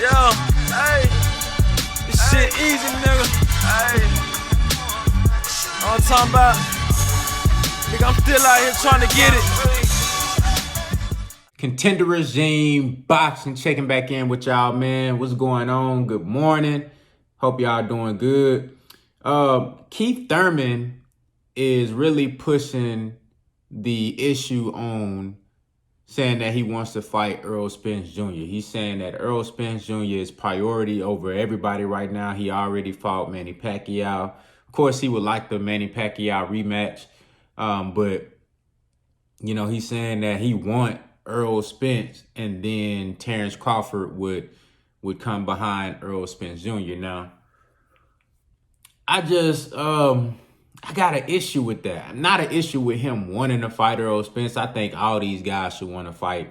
Yeah, hey, this shit easy, nigga. Hey, all I'm talking about, nigga, I'm still out here trying to get it. Contender Regime Boxing checking back in with y'all, man. What's going on? Good morning. Hope y'all doing good. Keith Thurman is really pushing the issue on saying that he wants to fight Errol Spence Jr. He's saying that Errol Spence Jr. is priority over everybody right now. He already fought Manny Pacquiao. Of course, he would like the Manny Pacquiao rematch. But, you know, he's saying that he want Errol Spence and then Terrence Crawford would come behind Errol Spence Jr. Now, I got an issue with that. Not an issue with him wanting to fight Errol Spence. I think all these guys should want to fight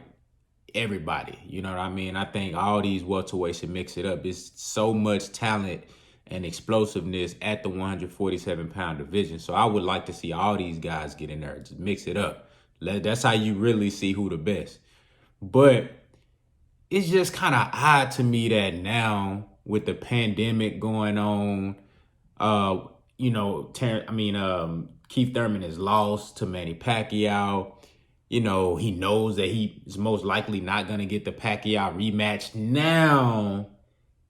everybody. You know what I mean? I think all these welterweights should mix it up. There's so much talent and explosiveness at the 147-pound division. So I would like to see all these guys get in there. Just mix it up. That's how you really see who the best. But it's just kind of odd to me that now with the pandemic going on, you know, Keith Thurman is lost to Manny Pacquiao. You know, he knows that he is most likely not going to get the Pacquiao rematch. Now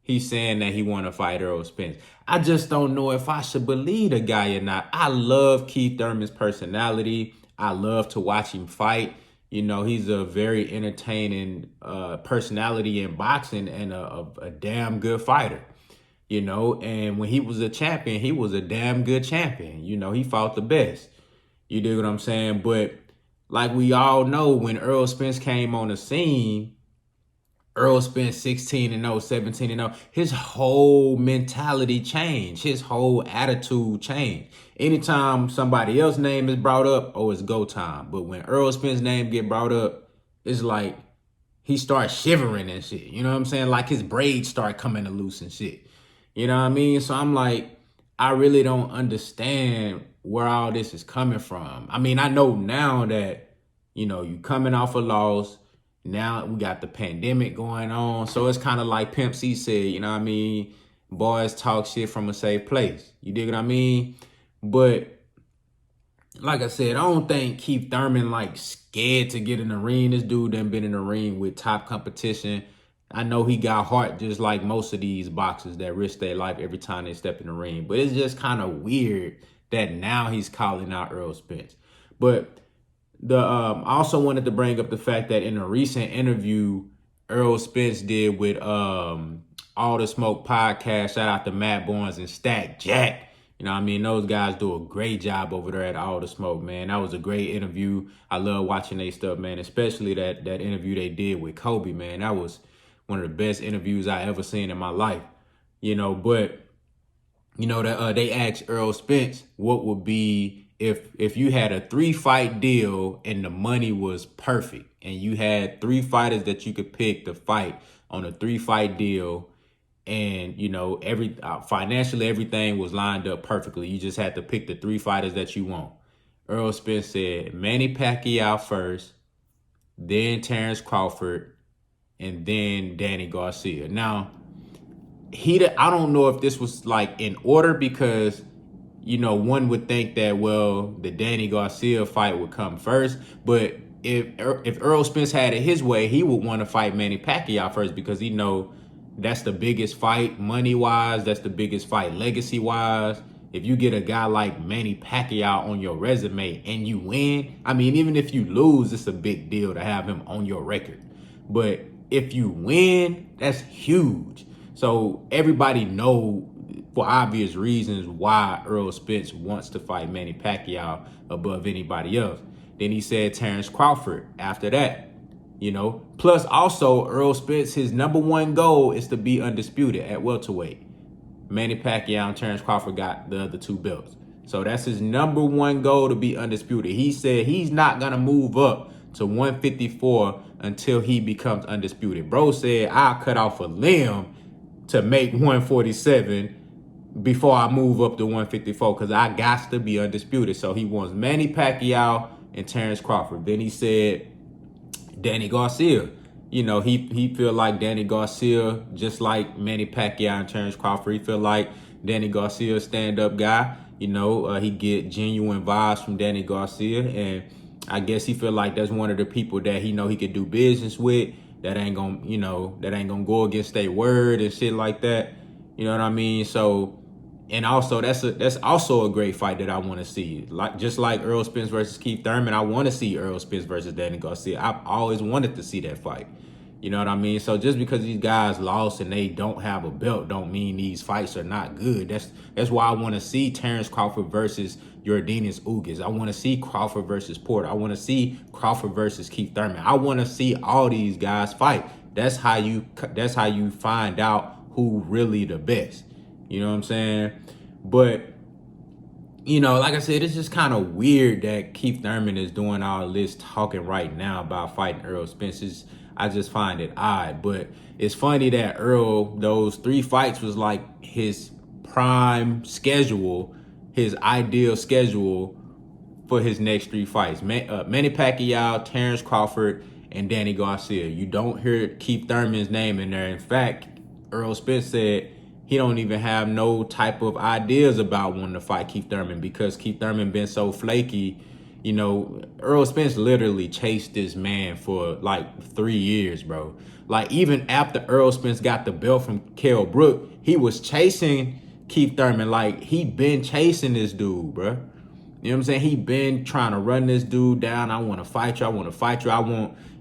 he's saying that he want to fight Errol Spence. I just don't know if I should believe the guy or not. I love Keith Thurman's personality. I love to watch him fight. You know, he's a very entertaining personality in boxing and a damn good fighter. You know, and when he was a champion, he was a damn good champion. You know, he fought the best. You dig what I'm saying? But like we all know, when Errol Spence came on the scene, Errol Spence 16-0, 17-0, his whole mentality changed. His whole attitude changed. Anytime somebody else's name is brought up, oh, it's go time. But when Errol Spence's name get brought up, it's like he starts shivering and shit. You know what I'm saying? Like his braids start coming loose and shit. You know what I mean? So I'm like, I really don't understand where all this is coming from. I mean, I know now that, you know, you coming off a loss. Now we got the pandemic going on. So it's kind of like Pimp C said, you know what I mean? Boys talk shit from a safe place. You dig what I mean? But like I said, I don't think Keith Thurman like scared to get in the ring. This dude done been in the ring with top competition. I know he got heart just like most of these boxers that risk their life every time they step in the ring. But it's just kind of weird that now he's calling out Errol Spence. But I also wanted to bring up the fact that in a recent interview Errol Spence did with All the Smoke podcast, shout out to Matt Barnes and Stack Jack. You know what I mean? Those guys do a great job over there at All the Smoke, man. That was a great interview. I love watching their stuff, man, especially that interview they did with Kobe, man. That was one of the best interviews I ever seen in my life, you know. But, you know, they asked Errol Spence what would be if you had a 3-fight deal and the money was perfect and you had 3 fighters that you could pick to fight on a 3-fight deal and, you know, financially everything was lined up perfectly. You just had to pick the 3 fighters that you want. Errol Spence said Manny Pacquiao first, then Terrence Crawford, and then Danny Garcia. Now, I don't know if this was like in order because, you know, one would think that, well, the Danny Garcia fight would come first. But if Errol Spence had it his way, he would want to fight Manny Pacquiao first because he know that's the biggest fight money-wise. That's the biggest fight legacy-wise. If you get a guy like Manny Pacquiao on your resume and you win, I mean, even if you lose, it's a big deal to have him on your record. But if you win, that's huge. So everybody know for obvious reasons why Errol Spence wants to fight Manny Pacquiao above anybody else. Then he said Terrence Crawford after that, you know. Plus also Errol Spence, his #1 goal is to be undisputed at welterweight. Manny Pacquiao and Terrence Crawford got the other 2 belts. So that's his #1 goal, to be undisputed. He said he's not going to move up to 154 until he becomes undisputed. Bro said, I'll cut off a limb to make 147 before I move up to 154 because I got to be undisputed. So he wants Manny Pacquiao and Terrence Crawford. Then he said Danny Garcia. You know, he feel like Danny Garcia, just like Manny Pacquiao and Terrence Crawford. He feel like Danny Garcia, a stand-up guy. You know, he get genuine vibes from Danny Garcia, and I guess he feel like that's one of the people that he know he could do business with. That ain't gonna go against their word and shit like that. You know what I mean? So, and also that's also a great fight that I want to see. Like just like Errol Spence versus Keith Thurman, I want to see Errol Spence versus Danny Garcia. I've always wanted to see that fight. You know what I mean? So just because these guys lost and they don't have a belt don't mean these fights are not good. That's why I want to see Terrence Crawford versus Yordenis Ugas. I want to see Crawford versus Porter. I want to see Crawford versus Keith Thurman. I want to see all these guys fight. That's how you find out who really the best. You know what I'm saying? But you know, like I said, it's just kind of weird that Keith Thurman is doing all this talking right now about fighting Errol Spence. I just find it odd. But it's funny that Errol, those 3 fights was like his prime schedule, his ideal schedule for his next 3 fights. Manny Pacquiao, Terrence Crawford, and Danny Garcia. You don't hear Keith Thurman's name in there. In fact, Errol Spence said he don't even have no type of ideas about wanting to fight Keith Thurman because Keith Thurman been so flaky. You know, Errol Spence literally chased this man for like 3 years, bro. Like even after Errol Spence got the belt from Kell Brook, he was chasing Keith Thurman. Like he been chasing this dude, bro. You know what I'm saying? He been trying to run this dude down. I want to fight you. I want to fight you.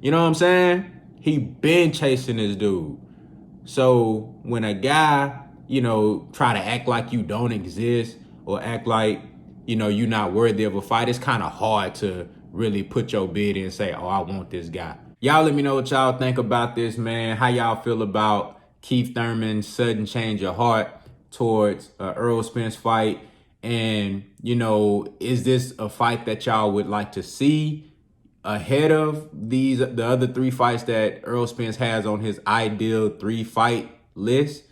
You know what I'm saying? He been chasing this dude. So when a guy, you know, try to act like you don't exist or act like, you know, you're not worthy of a fight, it's kind of hard to really put your bid in and say, oh, I want this guy. Y'all let me know what y'all think about this, man. How y'all feel about Keith Thurman's sudden change of heart towards Errol Spence fight? And, you know, is this a fight that y'all would like to see ahead of the other 3 fights that Errol Spence has on his ideal 3-fight list?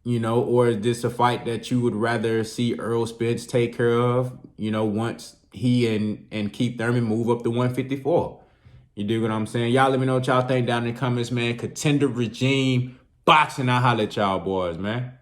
You know, or is this a fight that you would rather see Errol Spence take care of, you know, once he and Keith Thurman move up to 154? You dig what I'm saying? Y'all let me know what y'all think down in the comments, man. Contender regime, boxing. I'll holler at y'all boys, man.